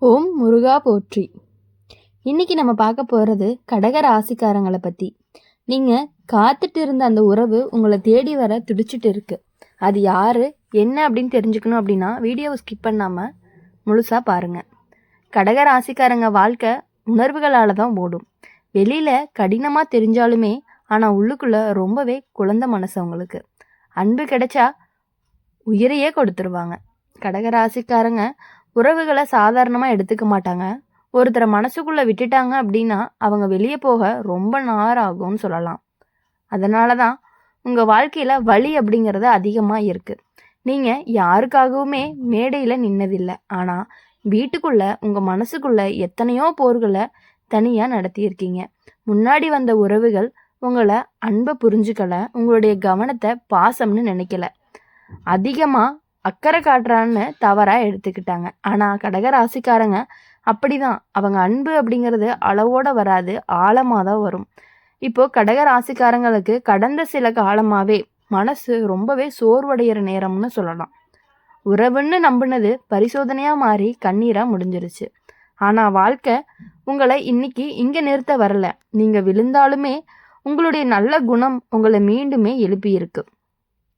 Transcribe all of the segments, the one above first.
ஓம் முருகா போற்றி. இன்னைக்கு நம்ம பார்க்க போகிறது கடக ராசிக்காரங்களை பற்றி. நீங்கள் காத்துட்டு இருந்த அந்த உறவு உங்களை தேடி வர துடிச்சிட்டு இருக்கு. அது யார் என்ன அப்படின்னு தெரிஞ்சுக்கணும் அப்படின்னா வீடியோவை ஸ்கிப் பண்ணாமல் முழுசாக பாருங்கள். கடக ராசிக்காரங்க வாழ்க்கை உணர்வுகளால் தான் ஓடும். வெளியில் கடினமாக தெரிஞ்சாலுமே ஆனால் உள்ளுக்குள்ளே ரொம்பவே குழந்தை மனசு அவங்களுக்கு. அன்பு கிடைச்சா உயிரையே கொடுத்துருவாங்க. கடக ராசிக்காரங்க உறவுகளை சாதாரணமாக எடுத்துக்க மாட்டாங்க. ஒருத்தரை மனசுக்குள்ளே விட்டுட்டாங்க அப்படின்னா அவங்க வெளியே போக ரொம்ப நேரம் ஆகும்னு சொல்லலாம். அதனால தான் உங்கள் வாழ்க்கையில் வலி அப்படிங்கிறது அதிகமாக இருக்குது. நீங்கள் யாருக்காகவுமே மேடையில் நின்னதில்லை. ஆனால் வீட்டுக்குள்ளே உங்கள் மனசுக்குள்ளே எத்தனையோ போர்களை தனியாக நடத்தியிருக்கீங்க. முன்னாடி வந்த உறவுகள் உங்களை அன்பை புரிஞ்சுக்கலை, உங்களுடைய கவனத்தை பாசம்னு நினைக்கல, அதிகமாக அக்கறை காட்டுறான்னு தவறாக எடுத்துக்கிட்டாங்க. ஆனால் கடக ராசிக்காரங்க அப்படிதான். அவங்க அன்பு அப்படிங்கிறது அளவோட வராது, ஆழமாக தான் வரும். இப்போது கடக ராசிக்காரங்களுக்கு கடந்த சில காலமாகவே மனசு ரொம்பவே சோர்வடைகிற நேரம்னு சொல்லலாம். உறவுன்னு நம்பினது பரிசோதனையாக மாறி கண்ணீராக முடிஞ்சிருச்சு. ஆனால் வாழ்க்கை உங்களை இன்னைக்கு இங்கே நிறுத்த வரல. நீங்கள் விழுந்தாலுமே உங்களுடைய நல்ல குணம் உங்களை மீண்டுமே எழுப்பியிருக்கு.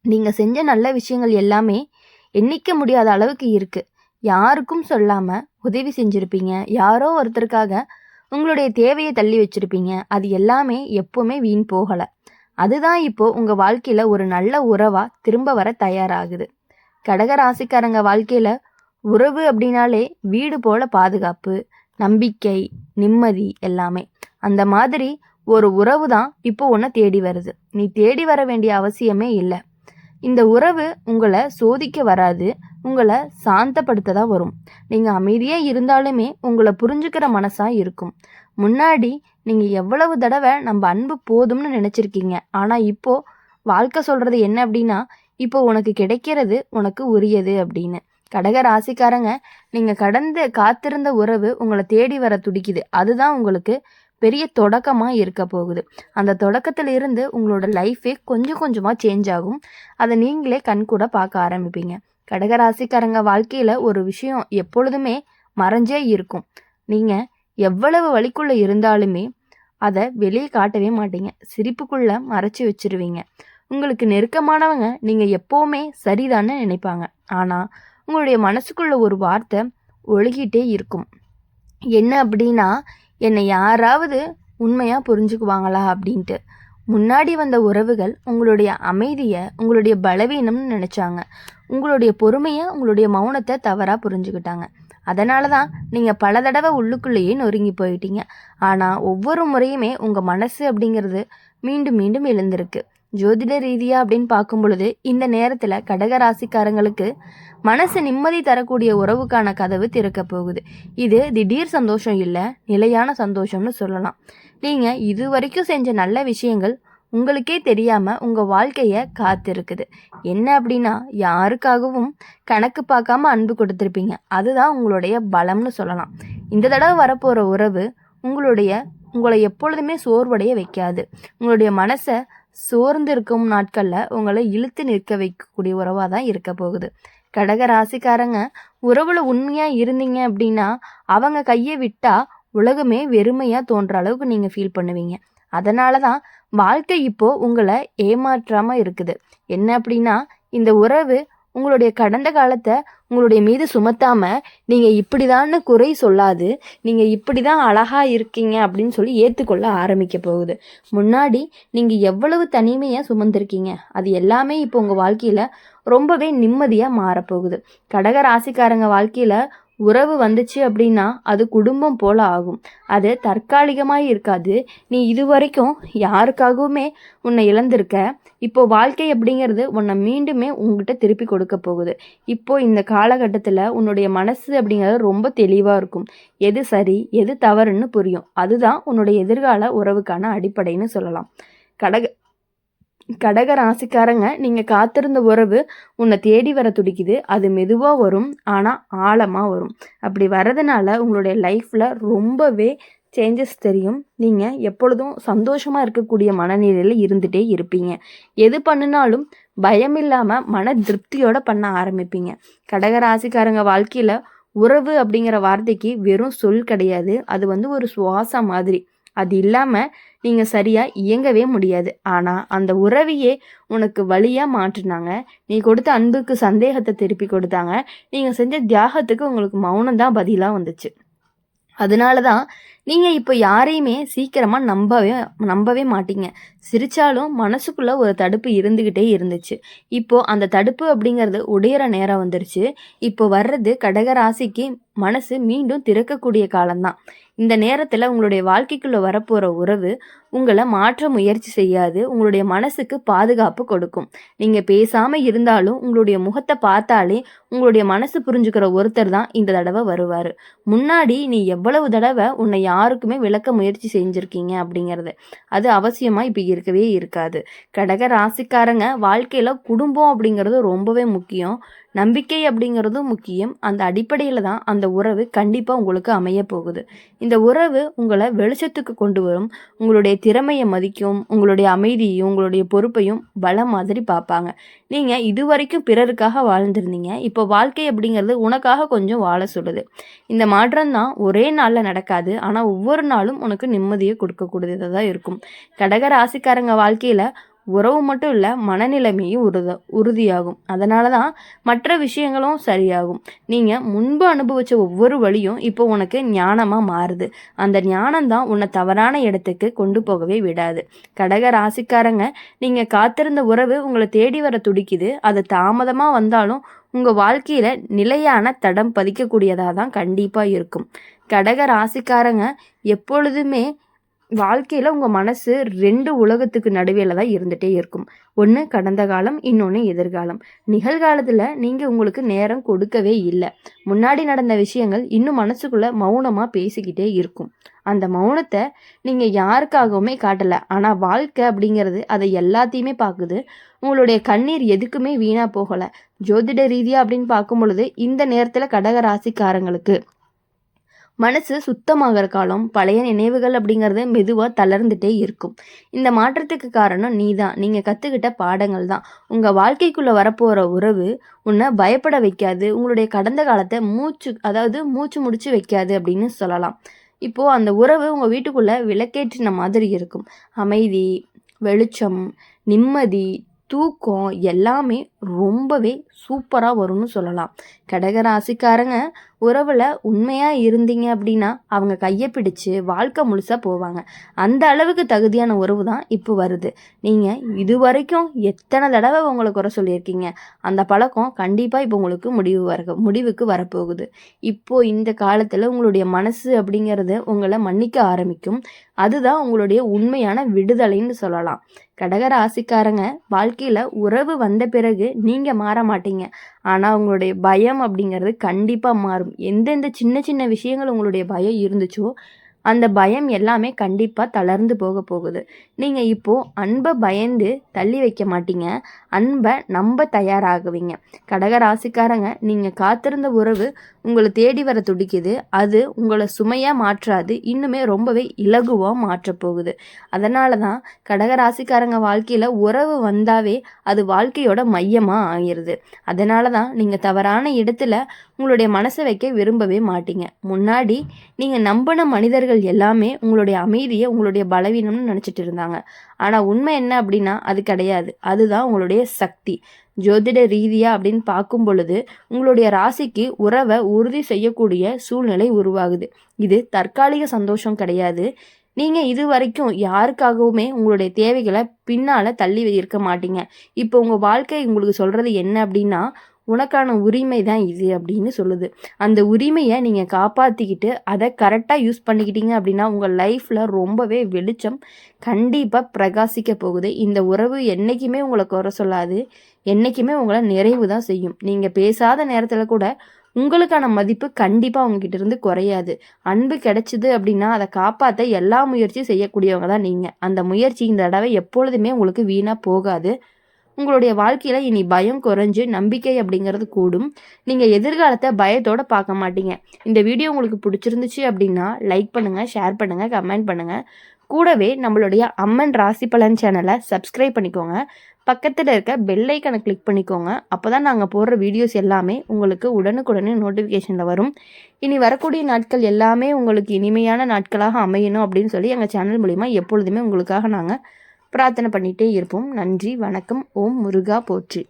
நீங்கள் செஞ்ச நல்ல விஷயங்கள் எல்லாமே எண்ணிக்க முடியாத அளவுக்கு இருக்குது. யாருக்கும் சொல்லாமல் உதவி செஞ்சுருப்பீங்க. யாரோ ஒருத்தருக்காக உங்களுடைய தேவையை தள்ளி வச்சுருப்பீங்க. அது எல்லாமே எப்போவுமே வீண் போகலை. அதுதான் இப்போது உங்கள் வாழ்க்கையில் ஒரு நல்ல உறவாக திரும்ப வர தயாராகுது. கடக ராசிக்காரங்க வாழ்க்கையில் உறவு அப்படின்னாலே வீடு போல பாதுகாப்பு, நம்பிக்கை, நிம்மதி எல்லாமே. அந்த மாதிரி ஒரு உறவு தான் இப்போ உன்னை தேடி வருது. நீ தேடி வர வேண்டிய அவசியமே இல்லை. இந்த உறவு உங்களை சோதிக்க வராது, உங்களை சாந்தப்படுத்த தான் வரும். நீங்கள் அமைதியாக இருந்தாலுமே உங்களை புரிஞ்சுக்கிற மனசாக இருக்கும். முன்னாடி நீங்கள் எவ்வளவு தடவை நம்ம அன்பு போதும்னு நினச்சிருக்கீங்க. ஆனால் இப்போது வாழ்க்கை சொல்கிறது என்ன அப்படின்னா, இப்போ உனக்கு கிடைக்கிறது உனக்கு உரியது அப்படின்னு. கடக ராசிக்காரங்க நீங்கள் கடந்து காத்திருந்த உறவு உங்களை தேடி வர துடிக்குது. அதுதான் உங்களுக்கு பெரிய தொடக்கமாக இருக்க போகுது. அந்த தொடக்கத்தில் இருந்து உங்களோட லைஃபே கொஞ்சம் கொஞ்சமாக சேஞ்ச் ஆகும். அதை நீங்களே கண்கூட பார்க்க ஆரம்பிப்பீங்க. கடகராசிக்காரங்க வாழ்க்கையில் ஒரு விஷயம் எப்பொழுதுமே மறைஞ்சே இருக்கும். நீங்கள் எவ்வளவு வலிக்குள்ளே இருந்தாலுமே அதை வெளியே காட்டவே மாட்டீங்க. சிரிப்புக்குள்ளே மறைச்சி வச்சிருவீங்க. உங்களுக்கு நெருக்கமானவங்க நீங்கள் எப்போவுமே சரிதான்னு நினைப்பாங்க. ஆனால் உங்களுடைய மனசுக்குள்ள ஒரு வார்த்தை ஒழுகிட்டே இருக்கும். என்ன அப்படின்னா, என்னை யாராவது உண்மையாக புரிஞ்சுக்குவாங்களா அப்படின்ட்டு. முன்னாடி வந்த உறவுகள் உங்களுடைய அமைதியை உங்களுடைய பலவீனம்னு நினச்சாங்க. உங்களுடைய பொறுமையை உங்களுடைய மௌனத்தை தவறாக புரிஞ்சுக்கிட்டாங்க. அதனால தான் நீங்கள் பல தடவை உள்ளுக்குள்ளேயே நொறுங்கி போயிட்டீங்க. ஆனால் ஒவ்வொரு முறையுமே உங்கள் மனசு அப்படிங்கிறது மீண்டும் மீண்டும் எழுந்திருக்கு. ஜோதிட ரீதியாக அப்படின்னு பார்க்கும் பொழுது இந்த நேரத்தில் கடக ராசிக்காரங்களுக்கு மனசு நிம்மதி தரக்கூடிய உறவுக்கான கதவு திறக்க போகுது. இது திடீர் சந்தோஷம் இல்லை, நிலையான சந்தோஷம்னு சொல்லலாம். நீங்கள் இது வரைக்கும் செஞ்ச நல்ல விஷயங்கள் உங்களுக்கே தெரியாமல் உங்கள் வாழ்க்கையை காத்திருக்குது. என்ன அப்படின்னா, யாருக்காகவும் கணக்கு பார்க்காம அன்பு கொடுத்துருப்பீங்க. அதுதான் உங்களுடைய பலம்னு சொல்லலாம். இந்த தடவை வரப்போகிற உறவு உங்களை எப்பொழுதுமே சோர்வடைய வைக்காது. உங்களுடைய மனசை சோர்ந்து இருக்கும் நாட்களில் உங்களை இழுத்து நிற்க வைக்கக்கூடிய உறவாக தான் இருக்க போகுது. கடக ராசிக்காரங்க உறவுல உண்மையாக இருந்தீங்க அப்படின்னா அவங்க கையை விட்டால் உலகமே வெறுமையாக தோன்ற அளவுக்கு நீங்கள் ஃபீல் பண்ணுவீங்க. அதனால தான் வாழ்க்கை இப்போது உங்களை ஏமாற்றாமல் இருக்குது. என்ன அப்படின்னா, இந்த உறவு உங்களுடைய கடந்த காலத்தை உங்களுடைய மீது சுமத்தாமல் நீங்கள் இப்படிதான்னு குறை சொல்லாது, நீங்கள் இப்படி தான் அழகாக இருக்கீங்க அப்படின்னு சொல்லி ஏற்றுக்கொள்ள ஆரம்பிக்க போகுது. முன்னாடி நீங்கள் எவ்வளவு தனிமையாக சுமந்திருக்கீங்க அது எல்லாமே இப்போ உங்கள் வாழ்க்கையில் ரொம்பவே நிம்மதியாக மாறப்போகுது. கடக ராசிக்காரங்க வாழ்க்கையில் உறவு வந்துச்சு அப்படின்னா அது குடும்பம் போல ஆகும். அது தற்காலிகமாக இருக்காது. நீ இது வரைக்கும் யாருக்காகவுமே உன்னை இழந்திருக்க. இப்போ வாழ்க்கை அப்படிங்கிறது உன்னை மீண்டுமே உங்ககிட்ட திருப்பி கொடுக்க போகுது. இப்போ இந்த காலகட்டத்தில் உன்னுடைய மனசு அப்படிங்கிறது ரொம்ப தெளிவாக இருக்கும். எது சரி எது தவறுன்னு புரியும். அதுதான் உன்னுடைய எதிர்கால உறவுக்கான அடிப்படைன்னு சொல்லலாம். கடக ராசிக்காரங்க நீங்கள் காத்திருந்த உறவு உன்னை தேடி வர துடிக்குது. அது மெதுவாக வரும், ஆனால் ஆழமாக வரும். அப்படி வர்றதுனால உங்களுடைய லைஃப்பில் ரொம்பவே சேஞ்சஸ் தெரியும். நீங்கள் எப்பொழுதும் சந்தோஷமாக இருக்கக்கூடிய மனநிலையில் இருந்துகிட்டே இருப்பீங்க. எது பண்ணினாலும் பயம் இல்லாமல் மன திருப்தியோடு பண்ண ஆரம்பிப்பீங்க. கடக ராசிக்காரங்க வாழ்க்கையில் உறவு அப்படிங்கிற வார்த்தைக்கு வெறும் சொல் கிடையாது. அது ஒரு சுவாசம் மாதிரி. அது இல்லாம நீங்க சரியா இயங்கவே முடியாது. ஆனா அந்த உறவையே உனக்கு வலியா மாற்றுனாங்க. நீ கொடுத்த அன்புக்கு சந்தேகத்தை திருப்பி கொடுத்தாங்க. நீங்க செஞ்ச தியாகத்துக்கு உங்களுக்கு மௌனம் தான் பதிலா வந்துச்சு. அதனால தான் நீங்க இப்போ யாரையுமே சீக்கிரமா நம்பவே மாட்டீங்க. சிரிச்சாலும் மனசுக்குள்ள ஒரு தடுப்பு இருந்துகிட்டே இருந்துச்சு. இப்போ அந்த தடுப்பு அப்படிங்கிறது உடையிற நேரம் வந்துருச்சு. இப்போ வர்றது கடக ராசிக்கு மனசு மீண்டும் திறக்கக்கூடிய காலம்தான். இந்த நேரத்துல உங்களுடைய வாழ்க்கைக்குள்ள வரப்போற உறவு உங்களை மாற்ற முயற்சி செய்யாது. உங்களுடைய மனசுக்கு பாதுகாப்பு கொடுக்கும். நீங்க பேசாம இருந்தாலும் உங்களுடைய முகத்தை பார்த்தாலே உங்களுடைய மனசு புரிஞ்சுக்கிற ஒருத்தர் தான் இந்த தடவை வருவாரு. முன்னாடி நீ எவ்வளவு தடவை உன்னை யாருக்குமே விளக்க முயற்சி செஞ்சிருக்கீங்க அப்படிங்கிறது அது அவசியமா இப்ப இருக்கவே இருக்காது. கடக ராசிக்காரங்க வாழ்க்கையில குடும்பம் அப்படிங்கிறது ரொம்பவே முக்கியம். நம்பிக்கை அப்படிங்கிறதும் முக்கியம். அந்த அடிப்படையில் தான் அந்த உறவு கண்டிப்பாக உங்களுக்கு அமைய போகுது. இந்த உறவு உங்களை வெளிச்சத்துக்கு கொண்டு வரும். உங்களுடைய திறமையை மதிக்கும். உங்களுடைய அமைதியையும் உங்களுடைய பொறுப்பையும் பலம் மாதிரி பார்ப்பாங்க. நீங்கள் இதுவரைக்கும் பிறருக்காக வாழ்ந்திருந்தீங்க. இப்போ வாழ்க்கை அப்படிங்கிறது உனக்காக கொஞ்சம் வாழ சொல்லுது. இந்த மாற்றம் தான் ஒரே நாளில் நடக்காது. ஆனால் ஒவ்வொரு நாளும் உனக்கு நிம்மதியை கொடுக்கக்கூடியதாக தான் இருக்கும். கடக ராசிக்காரங்க வாழ்க்கையில் உறவு மட்டும் இல்லை, மனநிலைமையும் உறுதியாகும். அதனால தான் மற்ற விஷயங்களும் சரியாகும். நீங்கள் முன்பு அனுபவித்த ஒவ்வொரு வழியும் இப்போ உனக்கு ஞானமாக மாறுது. அந்த ஞானம் தான் உன்னை தவறான இடத்துக்கு கொண்டு போகவே விடாது. கடக ராசிக்காரங்க, நீங்கள் காத்திருந்த உறவு உங்களை தேடி வர துடிக்குது. அது தாமதமாக வந்தாலும் உங்கள் வாழ்க்கையில் நிலையான தடம் பதிக்கக்கூடியதாக தான் கண்டிப்பாக இருக்கும். கடக ராசிக்காரங்க எப்பொழுதுமே வாழ்க்கையில் உங்கள் மனசு 2 உலகத்துக்கு நடுவில் தான் இருந்துகிட்டே இருக்கும். ஒன்று கடந்த காலம், இன்னொன்று எதிர்காலம். நிகழ்காலத்தில் நீங்கள் உங்களுக்கு நேரம் கொடுக்கவே இல்லை. முன்னாடி நடந்த விஷயங்கள் இன்னும் மனசுக்குள்ளே மௌனமாக பேசிக்கிட்டே இருக்கும். அந்த மௌனத்தை நீங்கள் யாருக்காகவுமே காட்டலை. ஆனால் வாழ்க்கை அப்படிங்கிறது அதை எல்லாத்தையுமே பார்க்குது. உங்களுடைய கண்ணீர் எதுக்குமே வீணாக போகலை. ஜோதிட ரீதியாக அப்படின்னு பார்க்கும் பொழுது இந்த நேரத்தில் கடக ராசிக்காரங்களுக்கு மனசு சுத்தமாகிற காலம். பழைய நினைவுகள் அப்படிங்கிறது மெதுவாக தளர்ந்துட்டே இருக்கும். இந்த மாற்றத்துக்கு காரணம் நீங்கள் கற்றுக்கிட்ட பாடங்கள் தான். உங்கள் வாழ்க்கைக்குள்ளே வரப்போகிற உறவு உன்னை பயப்பட வைக்காது. உங்களுடைய கடந்த காலத்தை மூச்சு முடிச்சு வைக்காது அப்படின்னு சொல்லலாம். இப்போது அந்த உறவு உங்கள் வீட்டுக்குள்ளே விளக்கேற்றின மாதிரி இருக்கும். அமைதி, வெளிச்சம், நிம்மதி, தூக்கம் எல்லாமே ரொம்பவே சூப்பராக வரும்னு சொல்லலாம். கடக ராசிக்காரங்க உறவில் உண்மையாக இருந்தீங்க அப்படின்னா அவங்க கையை பிடிச்சு வாழ்க்கை முழுசாக போவாங்க. அந்த அளவுக்கு தகுதியான உறவு தான் இப்போ வருது. நீங்கள் இது வரைக்கும் எத்தனை தடவை உங்களை குறை சொல்லியிருக்கீங்க. அந்த பழக்கம் கண்டிப்பாக இப்போ உங்களுக்கு முடிவுக்கு வரப்போகுது. இப்போது இந்த காலத்தில் உங்களுடைய மனசு அப்படிங்கிறது உங்களை மன்னிக்க ஆரம்பிக்கும். அதுதான் உங்களுடைய உண்மையான விடுதலைன்னு சொல்லலாம். கடக ராசிக்காரங்க வாழ்க்கையில் உறவு வந்த பிறகு நீங்கள் மாற மாட்டீங்க. ஆனால் உங்களுடைய பயம் அப்படிங்கிறது கண்டிப்பாக மாறும். எந்தெந்த சின்ன சின்ன விஷயங்கள் உங்களுடைய பயம் இருந்துச்சோ அந்த பயம் எல்லாமே கண்டிப்பாக தளர்ந்து போகுது. நீங்கள் இப்போது அன்பை பயந்து தள்ளி வைக்க மாட்டீங்க. அன்பை நம்ப தயாராகுவீங்க. கடக ராசிக்காரங்க, நீங்கள் காத்திருந்த உறவு உங்களை தேடி வர துடிக்குது. அது உங்களை சுமையாக மாற்றாது, இன்னுமே ரொம்பவே இலகுவாக மாற்றப்போகுது. அதனால தான் கடக ராசிக்காரங்க வாழ்க்கையில் உறவு வந்தாவே அது வாழ்க்கையோட மையமாக ஆகிருது. அதனால தான் நீங்கள் தவறான இடத்துல உங்களுடைய மனசை வைக்க விரும்பவே மாட்டீங்க. முன்னாடி நீங்கள் நம்பின மனிதர்கள் எல்லாமே உங்களுடைய அமைதியை உங்களுடைய பலவீனம்னு நினச்சிட்டு இருந்தாங்க. ஆனால் உண்மை என்ன அப்படின்னா அது கிடையாது. அதுதான் உங்களுடைய சக்தி. ஜோதிட ரீதியாக அப்படின்னு பார்க்கும் பொழுது உங்களுடைய ராசிக்கு உறவை உறுதி செய்யக்கூடிய சூழ்நிலை உருவாகுது. இது தற்காலிக சந்தோஷம் கிடையாது. நீங்கள் இது வரைக்கும் யாருக்காகவுமே உங்களுடைய தேவைகளை பின்னால் தள்ளி இருக்க மாட்டீங்க. இப்போ உங்கள் வாழ்க்கை உங்களுக்கு சொல்கிறது என்ன அப்படின்னா, உனக்கான உரிமை தான் இது அப்படின்னு சொல்லுது. அந்த உரிமையை நீங்கள் காப்பாற்றிக்கிட்டு அதை கரெக்டாக யூஸ் பண்ணிக்கிட்டீங்க அப்படின்னா உங்கள் லைஃப்பில் ரொம்பவே வெளிச்சம் கண்டிப்பாக பிரகாசிக்க போகுது. இந்த உறவு என்றைக்குமே உங்களை குறை சொல்லாது. என்றைக்குமே உங்களை நிறைவு தான் செய்யும். நீங்கள் பேசாத நேரத்தில் கூட உங்களுக்கான மதிப்பு கண்டிப்பாக அவங்ககிட்ட இருந்து குறையாது. அன்பு கிடைச்சிது அப்படின்னா அதை காப்பாற்ற எல்லா முயற்சியும் செய்யக்கூடியவங்க தான் நீங்கள். அந்த முயற்சி இந்த தடவை எப்பொழுதுமே உங்களுக்கு வீணாக போகாது. உங்களுடைய வாழ்க்கையில் இனி பயம் குறைஞ்சு நம்பிக்கை அப்படிங்கிறது கூடும். நீங்கள் எதிர்காலத்தை பயத்தோடு பார்க்க மாட்டீங்க. இந்த வீடியோ உங்களுக்கு பிடிச்சிருந்துச்சு அப்படின்னா லைக் பண்ணுங்கள், ஷேர் பண்ணுங்கள், கமெண்ட் பண்ணுங்கள். கூடவே நம்மளுடைய அம்மன் ராசி பலன் சேனலை சப்ஸ்கிரைப் பண்ணிக்கோங்க. பக்கத்தில் இருக்க பெல் ஐக்கனை கிளிக் பண்ணிக்கோங்க. அப்போ தான் நாங்கள் போடுற வீடியோஸ் எல்லாமே உங்களுக்கு உடனுக்குடனே நோட்டிஃபிகேஷனில் வரும். இனி வரக்கூடிய நாட்கள் எல்லாமே உங்களுக்கு இனிமையான நாட்களாக அமையணும் அப்படின்னு சொல்லி எங்கள் சேனல் மூலிமா எப்பொழுதுமே உங்களுக்காக நாங்கள் பிரார்த்தனை பண்ணிகிட்டே இருப்போம். நன்றி, வணக்கம். ஓம் முருகா போற்றி.